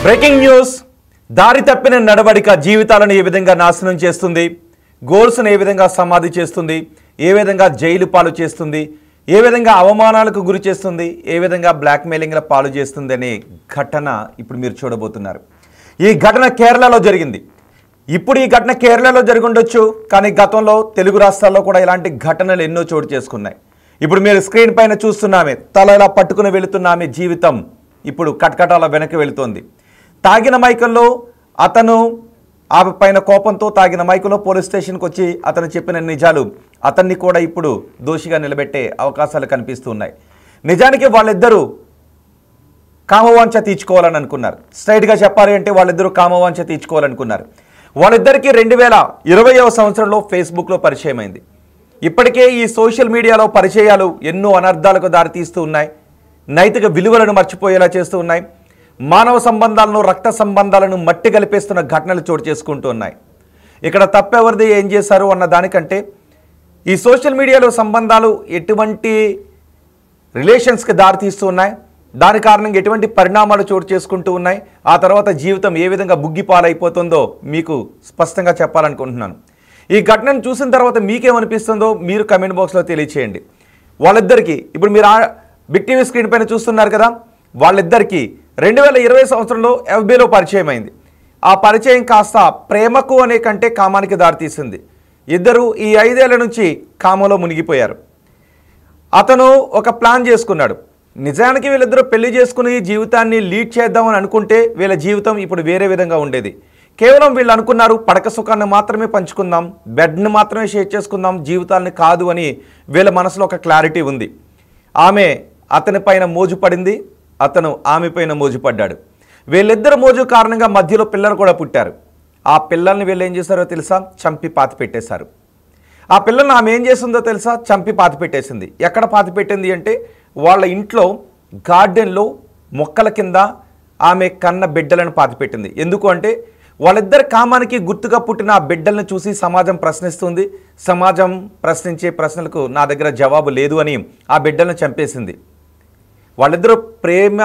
Breaking news. దారి తప్పిన నడవడిక జీవితాలను ఏ విధంగా నాశనం చేస్తుంది, గోల్స్ను ఏ విధంగా సమాధి చేస్తుంది, ఏ విధంగా జైలు పాలు చేస్తుంది, ఏ విధంగా అవమానాలకు గురి చేస్తుంది, ఏ విధంగా బ్లాక్మెయిలింగ్ల పాలు చేస్తుంది అనే ఘటన ఇప్పుడు మీరు చూడబోతున్నారు. ఈ ఘటన కేరళలో జరిగింది. ఇప్పుడు ఈ ఘటన కేరళలో జరిగి ఉండొచ్చు, కానీ గతంలో తెలుగు రాష్ట్రాల్లో కూడా ఇలాంటి ఘటనలు ఎన్నో చోటు చేసుకున్నాయి. ఇప్పుడు మీరు స్క్రీన్ పైన చూస్తున్నామే, తల ఇలా పట్టుకుని వెళుతున్నామే జీవితం ఇప్పుడు కట్కటాల వెనక్కి వెళుతోంది. తాగిన మైకంలో అతను ఆ పైన కోపంతో తాగిన మైకంలో పోలీస్ స్టేషన్కి వచ్చి అతను చెప్పిన నిజాలు అతన్ని కూడా ఇప్పుడు దోషిగా నిలబెట్టే అవకాశాలు కనిపిస్తున్నాయి. నిజానికి వాళ్ళిద్దరూ కామవాంఛ తీర్చుకోవాలని అనుకున్నారు. స్ట్రైట్గా చెప్పాలి అంటే వాళ్ళిద్దరూ కామవాంఛ తీర్చుకోవాలనుకున్నారు. వాళ్ళిద్దరికీ 2020వ సంవత్సరంలో ఫేస్బుక్లో పరిచయం అయింది. ఇప్పటికే ఈ సోషల్ మీడియాలో పరిచయాలు ఎన్నో అనర్థాలకు దారితీస్తూ ఉన్నాయి. నైతిక విలువలను మర్చిపోయేలా చేస్తూ ఉన్నాయి. మానవ సంబంధాలను, రక్త సంబంధాలను మట్టి కలిపేస్తున్న ఘటనలు చోటు చేసుకుంటూ ఉన్నాయి. ఇక్కడ తప్పెవరిది, ఏం చేశారు అన్న దానికంటే ఈ సోషల్ మీడియాలో సంబంధాలు ఎటువంటి రిలేషన్స్కి దారితీస్తూ ఉన్నాయి, దాని కారణంగా ఎటువంటి పరిణామాలు చోటు చేసుకుంటూ ఉన్నాయి, ఆ తర్వాత జీవితం ఏ విధంగా బుగ్గి పాలైపోతుందో మీకు స్పష్టంగా చెప్పాలనుకుంటున్నాను. ఈ ఘటనను చూసిన తర్వాత మీకేమనిపిస్తుందో మీరు కమెంట్ బాక్స్లో తెలియచేయండి. వాళ్ళిద్దరికీ ఇప్పుడు మీరు బిగ్ టీవీ స్క్రీన్ పైన చూస్తున్నారు కదా, వాళ్ళిద్దరికీ 2020 సంవత్సరంలో ఎఫ్బీలో పరిచయం అయింది. ఆ పరిచయం కాస్త ప్రేమకు అనే కంటే కామానికి దారితీసింది. ఇద్దరు ఈ 5 ఏళ్ల నుంచి కామంలో మునిగిపోయారు. అతను ఒక ప్లాన్ చేసుకున్నాడు. నిజానికి వీళ్ళిద్దరూ పెళ్లి చేసుకుని జీవితాన్ని లీడ్ చేద్దామని అనుకుంటే వీళ్ళ జీవితం ఇప్పుడు వేరే విధంగా ఉండేది. కేవలం వీళ్ళు అనుకున్నారు పడక సుఖాన్ని మాత్రమే పంచుకుందాం, బెడ్ని మాత్రమే షేర్ చేసుకుందాం, జీవితాన్ని కాదు అని వీళ్ళ మనసులో ఒక క్లారిటీ ఉంది. ఆమె అతని పైన మోజు పడింది, అతను ఆమె పైన మోజు పడ్డాడు. వీళ్ళిద్దరు మోజు కారణంగా మధ్యలో పిల్లలు కూడా పుట్టారు. ఆ పిల్లల్ని వీళ్ళు ఏం చేశారో తెలుసా? చంపి పాతి పెట్టేశారు. ఆ పిల్లల్ని ఆమె ఏం చేసిందో తెలుసా? చంపి పాతి పెట్టేసింది. ఎక్కడ పాతి పెట్టింది అంటే వాళ్ళ ఇంట్లో గార్డెన్లో మొక్కల కింద ఆమె కన్న బిడ్డలను పాతి పెట్టింది. ఎందుకు అంటే వాళ్ళిద్దరి కామానికి గుర్తుగా పుట్టిన ఆ బిడ్డలను చూసి సమాజం ప్రశ్నిస్తుంది. సమాజం ప్రశ్నించే ప్రశ్నలకు నా దగ్గర జవాబు లేదు అని ఆ బిడ్డలను చంపేసింది. వాళ్ళిద్దరూ ప్రేమ,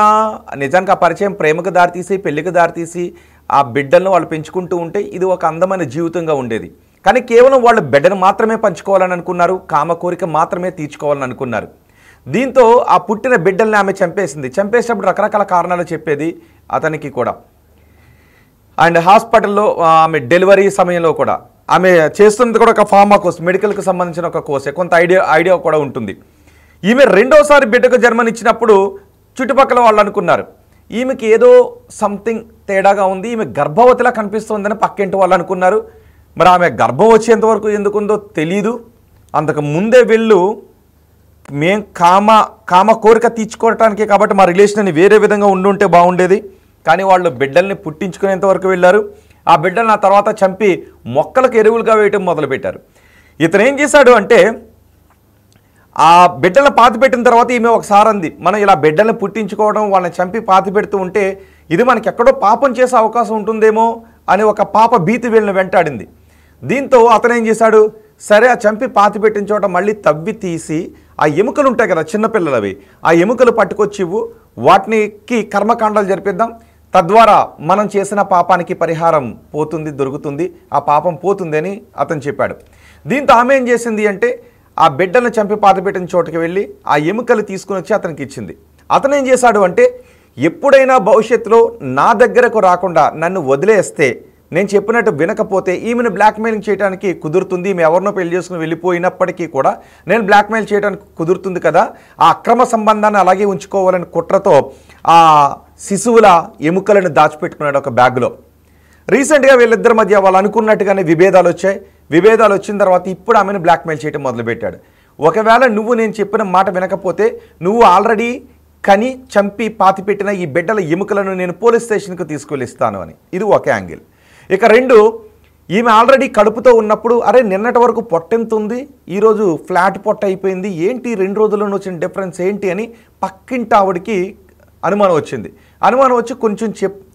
నిజానికి ఆ పరిచయం ప్రేమకు దారితీసి పెళ్లికి దారితీసి ఆ బిడ్డలను వాళ్ళు పెంచుకుంటూ ఉంటే ఇది ఒక అందమైన జీవితంగా ఉండేది. కానీ కేవలం వాళ్ళు బిడ్డను మాత్రమే పంచుకోవాలని అనుకున్నారు, కామ కోరిక మాత్రమే తీర్చుకోవాలని అనుకున్నారు. దీంతో ఆ పుట్టిన బిడ్డల్ని ఆమె చంపేసింది. చంపేసినప్పుడు రకరకాల కారణాలు చెప్పేది అతనికి కూడా. అండ్ హాస్పిటల్లో ఆమె డెలివరీ సమయంలో కూడా ఆమె చేస్తున్నది కూడా ఒక ఫార్మా కోర్స్, మెడికల్కి సంబంధించిన ఒక కోర్సే, కొంత ఐడియా కూడా ఉంటుంది. ఈమె రెండోసారి బిడ్డకు జన్మనిచ్చినప్పుడు చుట్టుపక్కల వాళ్ళు అనుకున్నారు ఈమెకి ఏదో సంథింగ్ తేడాగా ఉంది, ఈమె గర్భవతిలా కనిపిస్తుందని పక్కింటి వాళ్ళు అనుకున్నారు. మరి ఆమె గర్భం వచ్చేంత వరకు ఎందుకుందో తెలీదు. అంతకు ముందే వీళ్ళు మేం కామ కోరిక తీర్చుకోవటానికి కాబట్టి మా రిలేషన్ వేరే విధంగా ఉండుంటే బాగుండేది, కానీ వాళ్ళు బిడ్డల్ని పుట్టించుకునేంత వరకు వెళ్ళారు. ఆ బిడ్డలను ఆ తర్వాత చంపి మొక్కలకు ఎరువులుగా వేయటం మొదలుపెట్టారు. ఇతను ఏం చేశాడు అంటే ఆ బిడ్డలను పాతి పెట్టిన తర్వాత ఈమె ఒకసారి అంది, మనం ఇలా బిడ్డలను పుట్టించుకోవడం, వాళ్ళని చంపి పాతి పెడుతూ ఉంటే ఇది మనకి ఎక్కడో పాపం చేసే అవకాశం ఉంటుందేమో అని ఒక పాప భీతి వీళ్ళని వెంటాడింది. దీంతో అతను ఏం చేశాడు, సరే ఆ చంపి పాతి పెట్టిన చోట మళ్ళీ తవ్వి తీసి ఆ ఎముకలు ఉంటాయి కదా చిన్నపిల్లలవి, ఆ ఎముకలు పట్టుకొచ్చి వాటికి కర్మకాండాలు జరిపిద్దాం, తద్వారా మనం చేసిన పాపానికి పరిహారం పోతుంది, దొరుకుతుంది, ఆ పాపం పోతుంది అని అతను చెప్పాడు. దీంతో ఆమె ఏం చేసింది అంటే ఆ బిడ్డలను చంపి పాతిపెట్టిన చోటుకి వెళ్ళి ఆ ఎముకలు తీసుకుని వచ్చి అతనికి ఇచ్చింది. అతను ఏం చేశాడు అంటే ఎప్పుడైనా భవిష్యత్తులో నా దగ్గరకు రాకుండా నన్ను వదిలేస్తే, నేను చెప్పినట్టు వినకపోతే ఈమెను బ్లాక్మెయిలింగ్ చేయడానికి కుదురుతుంది, ఈమె ఎవరినో పెళ్లి చేసుకుని వెళ్ళిపోయినప్పటికీ కూడా నేను బ్లాక్మెయిల్ చేయడానికి కుదురుతుంది కదా, ఆ అక్రమ సంబంధాన్ని అలాగే ఉంచుకోవాలని కుట్రతో ఆ శిశువుల ఎముకలను దాచిపెట్టుకున్నాడు ఒక బ్యాగ్లో. రీసెంట్గా వీళ్ళిద్దరి మధ్య వాళ్ళు అనుకున్నట్టుగానే విభేదాలు వచ్చాయి. విభేదాలు వచ్చిన తర్వాత ఇప్పుడు ఆమెను బ్లాక్మెయిల్ చేయడం మొదలుపెట్టాడు. ఒకవేళ నువ్వు నేను చెప్పిన మాట వినకపోతే నువ్వు ఆల్రెడీ కని చంపి పాతిపెట్టిన ఈ బిడ్డల ఎముకలను నేను పోలీస్ స్టేషన్కి తీసుకెళ్ళిస్తాను అని. ఇది ఒక యాంగిల్. ఇక 2, ఈమె ఆల్రెడీ కడుపుతో ఉన్నప్పుడు అరే నిన్నటి వరకు పొట్టెంత ఉంది, ఈరోజు ఫ్లాట్ పొట్ట అయిపోయింది, ఏంటి 2 రోజుల్లో వచ్చిన డిఫరెన్స్ ఏంటి అని పక్కింటి ఆవిడికి అనుమానం వచ్చింది. అనుమానం వచ్చి కొంచెం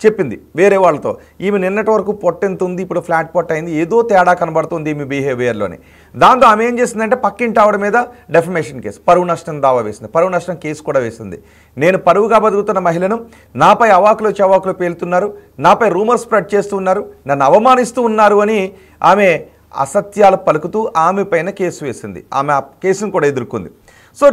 చెప్పింది వేరే వాళ్ళతో, ఈమె నిన్నటి వరకు పొట్టెంత ఉంది, ఇప్పుడు ఫ్లాట్ పొట్ట అయింది, ఏదో తేడా కనబడుతుంది ఈమె బిహేవియర్లోని. దాంతో ఆమె ఏం చేసిందంటే పక్కింటి ఆవిడ మీద డెఫమేషన్ కేసు, పరువు నష్టం దావా వేసింది, పరువు నష్టం కేసు కూడా వేసింది. నేను పరువుగా బతుకుతున్న మహిళను నాపై అవాకులు చవాకులు పేలుతున్నారు, నాపై రూమర్ స్ప్రెడ్ చేస్తూ ఉన్నారు, నన్ను అవమానిస్తూ ఉన్నారు అని ఆమె అసత్యాలు పలుకుతూ ఆమె పైన కేసు వేసింది. ఆమె ఆ కేసును కూడా ఎదుర్కొంది. సో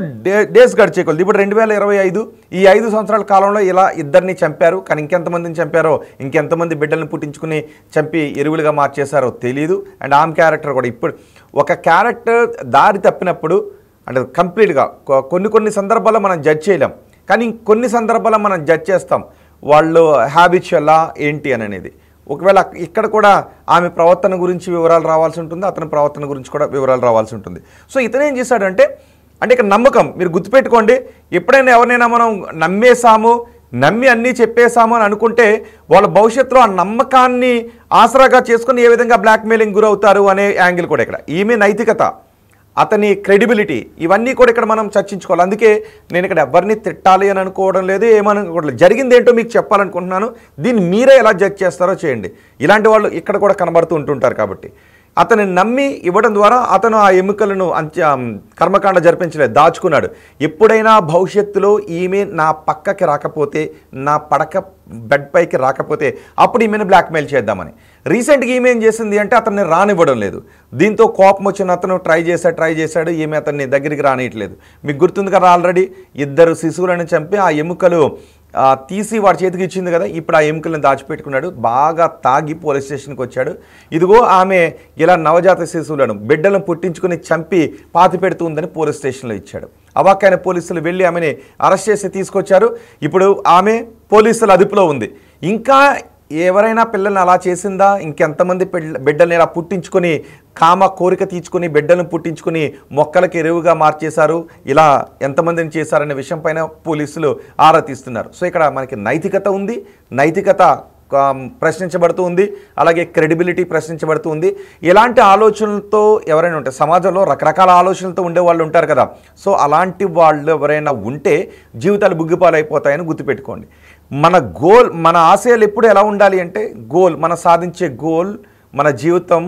డేస్ గడిచేకొద్ది ఇప్పుడు 2025 ఈ 5 సంవత్సరాల కాలంలో ఇలా ఇద్దరిని చంపారు. కానీ ఇంకెంతమందిని చంపారో, ఇంకెంతమంది బిడ్డలను పుట్టించుకుని చంపి ఎరువులుగా మార్చేశారో తెలియదు. అండ్ ఆమె క్యారెక్టర్ కూడా, ఇప్పుడు ఒక క్యారెక్టర్ దారి తప్పినప్పుడు అంటే కంప్లీట్గా కొన్ని సందర్భాల్లో మనం జడ్జ్ చేయలేం, కానీ కొన్ని సందర్భాల్లో మనం జడ్జ్ చేస్తాం వాళ్ళు హ్యాబిచువల్లా ఏంటి అని అనేది. ఒకవేళ ఇక్కడ కూడా ఆమె ప్రవర్తన గురించి వివరాలు రావాల్సి ఉంటుంది, అతని ప్రవర్తన గురించి కూడా వివరాలు రావాల్సి ఉంటుంది. సో ఇతను ఏం చేశాడంటే ఇక్కడ నమ్మకం, మీరు గుర్తుపెట్టుకోండి, ఎప్పుడైనా ఎవరినైనా మనం నమ్మి అన్నీ చెప్పేశాము అని అనుకుంటే వాళ్ళ భవిష్యత్తులో ఆ నమ్మకాన్ని ఆసరాగా చేసుకుని ఏ విధంగా బ్లాక్మెయిలింగ్ గురవుతారు అనే యాంగిల్ కూడా ఇక్కడ. ఈమె నైతికత, అతని క్రెడిబిలిటీ, ఇవన్నీ కూడా ఇక్కడ మనం చర్చించుకోవాలి. అందుకే నేను ఇక్కడ ఎవరిని తిట్టాలి అని అనుకోవడం లేదు, ఏమనుకోవట్లేదు. జరిగింది ఏంటో మీకు చెప్పాలనుకుంటున్నాను, దీన్ని మీరే ఎలా జడ్జ్ చేస్తారో చేయండి. ఇలాంటి వాళ్ళు ఇక్కడ కూడా కనబడుతూ ఉంటుంటారు. కాబట్టి అతన్ని నమ్మి ఇవ్వడం ద్వారా అతను ఆ ఎముకలను కర్మకాండ జరిపించలేదు, దాచుకున్నాడు. ఎప్పుడైనా భవిష్యత్తులో ఈమె నా పక్కకి రాకపోతే, నా బెడ్ పైకి రాకపోతే అప్పుడు ఈమెను బ్లాక్మెయిల్ చేద్దామని. రీసెంట్గా ఈమె ఏం చేసింది అంటే అతన్ని రానివ్వడం లేదు. దీంతో కోపం వచ్చిన అతను ట్రై చేశాడు, ఈమె అతన్ని దగ్గరికి రానియట్లేదు. మీకు గుర్తుంది కదా, ఆల్రెడీ 2 శిశువులను చంపి ఆ ఎముకలు తీసి వాడి చేతికి ఇచ్చింది కదా, ఇప్పుడు ఆ ఎముకలను దాచిపెట్టుకున్నాడు. బాగా తాగి పోలీస్ స్టేషన్కి వచ్చాడు. ఇదిగో ఆమె ఇలా నవజాత శిశువులను బిడ్డలను పుట్టించుకుని చంపి పాతి పెడుతుందని పోలీస్ స్టేషన్లో ఇచ్చాడు. అవాక్కైన పోలీసులు వెళ్ళి ఆమెని అరెస్ట్ చేసి తీసుకొచ్చారు. ఇప్పుడు ఆమె పోలీసుల అదుపులో ఉంది. ఇంకా ఎవరైనా పిల్లల్ని అలా చేసిందా, ఇంకెంతమంది బిడ్డల్ని ఇలా పుట్టించుకొని కామ కోరిక తీర్చుకొని బిడ్డలను పుట్టించుకొని మొక్కలకి ఎరువుగా మార్చేశారు, ఇలా ఎంతమందిని చేశారనే విషయం పైన పోలీసులు ఆరా తీస్తున్నారు. సో ఇక్కడ మనకి నైతికత ఉంది, నైతికత ప్రశ్నించబడుతూ ఉంది, అలాగే క్రెడిబిలిటీ ప్రశ్నించబడుతూ ఉంది. ఇలాంటి ఆలోచనలతో ఎవరైనా ఉంటే సమాజంలో రకరకాల ఆలోచనలతో ఉండే వాళ్ళు ఉంటారు కదా. సో అలాంటి వాళ్ళు ఎవరైనా ఉంటే జీవితాలు బుగ్గిపాలైపోతాయని గుర్తుపెట్టుకోండి. మన ఆశయాలు ఎప్పుడు ఎలా ఉండాలి అంటే మనం సాధించే గోల్, మన జీవితం,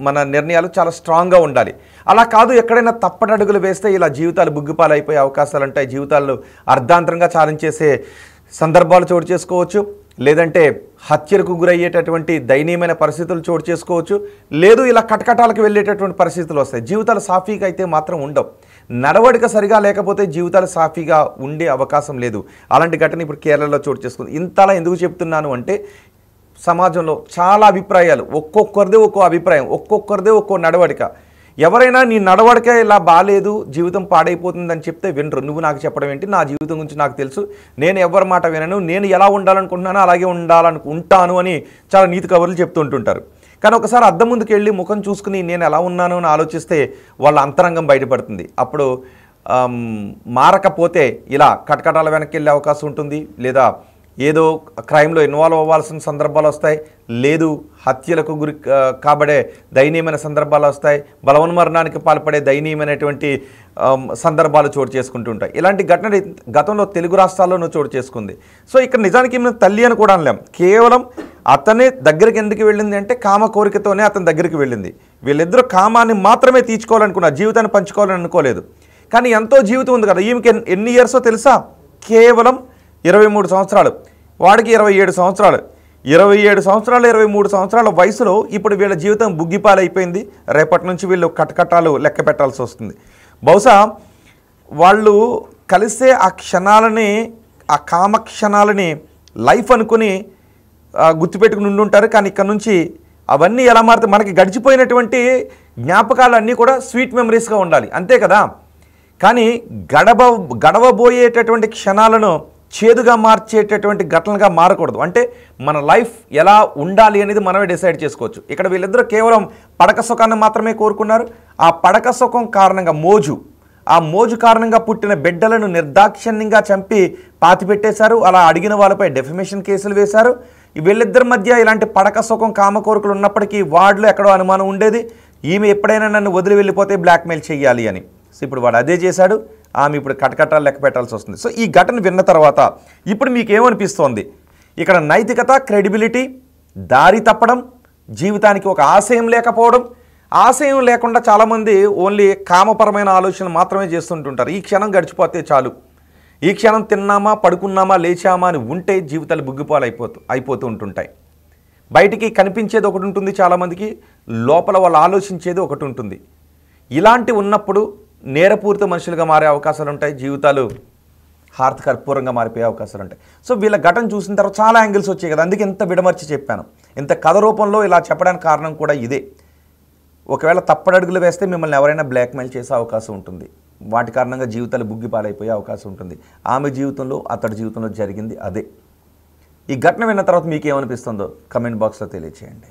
మన నిర్ణయాలు చాలా స్ట్రాంగ్గా ఉండాలి. అలా కాదు, ఎక్కడైనా తప్పటడుగులు వేస్తే ఇలా జీవితాలు బుగ్గిపాలైపోయే అవకాశాలు ఉంటాయి. జీవితాల్లో అర్ధాంతరంగా చాలించేసే సందర్భాలు చోటు చేసుకోవచ్చు, లేదంటే హత్యలకు గురయ్యేటటువంటి దయనీయమైన పరిస్థితులు చోటు చేసుకోవచ్చు, లేదు ఇలా కటకటాలకు వెళ్ళేటటువంటి పరిస్థితులు వస్తాయి. జీవితాలు సాఫీగా అయితే మాత్రం ఉండవు. నడవడిక సరిగా లేకపోతే జీవితాలు సాఫీగా ఉండే అవకాశం లేదు. అలాంటి ఘటన ఇప్పుడు కేరళలో చోటు చేసుకుంది. ఇంతలా ఎందుకు చెప్తున్నాను అంటే సమాజంలో చాలా అభిప్రాయాలు, ఒక్కొక్కరిదే ఒక్కో అభిప్రాయం, ఒక్కొక్కరిదే ఒక్కో నడవడిక. ఎవరైనా నీ నడవడిక ఇలా బాగాలేదు, జీవితం పాడైపోతుందని చెప్తే వినరు. నువ్వు నాకు చెప్పడం ఏంటి, నా జీవితం గురించి నాకు తెలుసు, నేను ఎవరి మాట వినను, నేను ఎలా ఉండాలనుకుంటున్నానో అలాగే ఉంటాను అని చాలా నీతి కబుర్లు చెప్తుంటుంటారు. కానీ ఒకసారి అద్దం ముందుకు వెళ్ళి ముఖం చూసుకుని నేను ఎలా ఉన్నాను అని ఆలోచిస్తే వాళ్ళ అంతరంగం బయటపడుతుంది. అప్పుడు మారకపోతే ఇలా కటకటాల వెనక్కి వెళ్ళే అవకాశం ఉంటుంది, లేదా ఏదో క్రైమ్లో ఇన్వాల్వ్ అవ్వాల్సిన సందర్భాలు వస్తాయి, లేదు హత్యలకు గురి కాబడే దయనీయమైన సందర్భాలు వస్తాయి, బలవన్మరణానికి పాల్పడే దయనీయమైనటువంటి సందర్భాలు చోటు చేసుకుంటుంటాయి. ఇలాంటి ఘటన గతంలో తెలుగు రాష్ట్రాల్లోనూ చోటు చేసుకుంది. సో ఇక్కడ నిజానికి ఏమైనా తల్లి అని కూడా అనలేం, కేవలం అతనే దగ్గరికి ఎందుకు వెళ్ళింది అంటే కామ కోరికతోనే అతని దగ్గరికి వెళ్ళింది. వీళ్ళిద్దరూ కామాన్ని మాత్రమే తీర్చుకోవాలనుకున్నారు, జీవితాన్ని పంచుకోవాలని అనుకోలేదు. కానీ ఎంతో జీవితం ఉంది కదా. ఈమెకి ఎన్ని ఇయర్సో తెలుసా? కేవలం 23 సంవత్సరాలు, వాడికి 27 సంవత్సరాలు. 27 సంవత్సరాలు 23 సంవత్సరాల వయసులో ఇప్పుడు వీళ్ళ జీవితం బుగ్గిపాలైపోయింది. రేపటి నుంచి వీళ్ళు కటకటాలు లెక్క పెట్టాల్సి వస్తుంది. బహుశా వాళ్ళు కలిసే ఆ క్షణాలని, ఆ కామ క్షణాలని లైఫ్ అనుకుని గుర్తుపెట్టుకుని ఉండుంటారు. కానీ ఇక్కడ నుంచి అవన్నీ ఎలా మారుతాయి, మనకి గడిచిపోయినటువంటి జ్ఞాపకాలన్నీ కూడా స్వీట్ మెమరీస్గా ఉండాలి, అంతే కదా. కానీ గడవబోయేటటువంటి క్షణాలను చేదుగా మార్చేటటువంటి ఘటనలుగా మారకూడదు. అంటే మన లైఫ్ ఎలా ఉండాలి అనేది మనమే డిసైడ్ చేసుకోవచ్చు. ఇక్కడ వీళ్ళిద్దరూ కేవలం పడక సుఖాన్ని మాత్రమే కోరుకున్నారు. ఆ పడక సుఖం కారణంగా ఆ మోజు కారణంగా పుట్టిన బిడ్డలను నిర్దాక్షిణ్యంగా చంపి పాతిపెట్టేశారు. అలా అడిగిన వాళ్ళపై డెఫమేషన్ కేసులు వేశారు. వీళ్ళిద్దరి మధ్య ఇలాంటి పడక సుఖం కామ కోరికలు ఉన్నప్పటికీ వాడిలో ఎక్కడో అనుమానం ఉండేది, ఈమె ఎప్పుడైనా నన్ను వదిలి వెళ్ళిపోతే బ్లాక్మెయిల్ చెయ్యాలి అని. సో ఇప్పుడు వాడు అదే చేశాడు, ఆమె ఇప్పుడు కటకటాలు లెక్క పెట్టాల్సి వస్తుంది. సో ఈ ఘటన విన్న తర్వాత ఇప్పుడు మీకు ఏమనిపిస్తోంది? ఇక్కడ నైతికత, క్రెడిబిలిటీ, దారి తప్పడం, జీవితానికి ఒక ఆశయం లేకపోవడం, ఆశయం లేకుండా చాలామంది ఓన్లీ కామపరమైన ఆలోచనలు మాత్రమే చేస్తుంటుంటారు. ఈ క్షణం గడిచిపోతే చాలు, ఈ క్షణం తిన్నామా, పడుకున్నామా, లేచామా అని ఉంటే జీవితాలు బుగ్గిపాలు అయిపోతూ ఉంటుంటాయి. బయటికి కనిపించేది ఒకటి ఉంటుంది చాలామందికి, లోపల వాళ్ళు ఆలోచించేది ఒకటి ఉంటుంది. ఇలాంటి ఉన్నప్పుడు నేరపూరిత మనుషులుగా మారే అవకాశాలు ఉంటాయి, జీవితాలు హార్త కర్పూరంగా మారిపోయే అవకాశాలు ఉంటాయి. సో వీళ్ళ ఘటన చూసిన తర్వాత చాలా యాంగిల్స్ వచ్చాయి కదా, అందుకే ఇంత విడమర్చి చెప్పాను. ఇంత కథ రూపంలో ఇలా చెప్పడానికి కారణం కూడా ఇదే. ఒకవేళ తప్పడడుగులు వేస్తే మిమ్మల్ని ఎవరైనా బ్లాక్మెయిల్ చేసే అవకాశం ఉంటుంది, వాటి కారణంగా జీవితాలు బుగ్గిపాలైపోయే అవకాశం ఉంటుంది. ఆమె జీవితంలో, అతడి జీవితంలో జరిగింది అదే. ఈ ఘటన విన్న తర్వాత మీకు ఏమనిపిస్తుందో కమెంట్ బాక్స్లో తెలియచేయండి.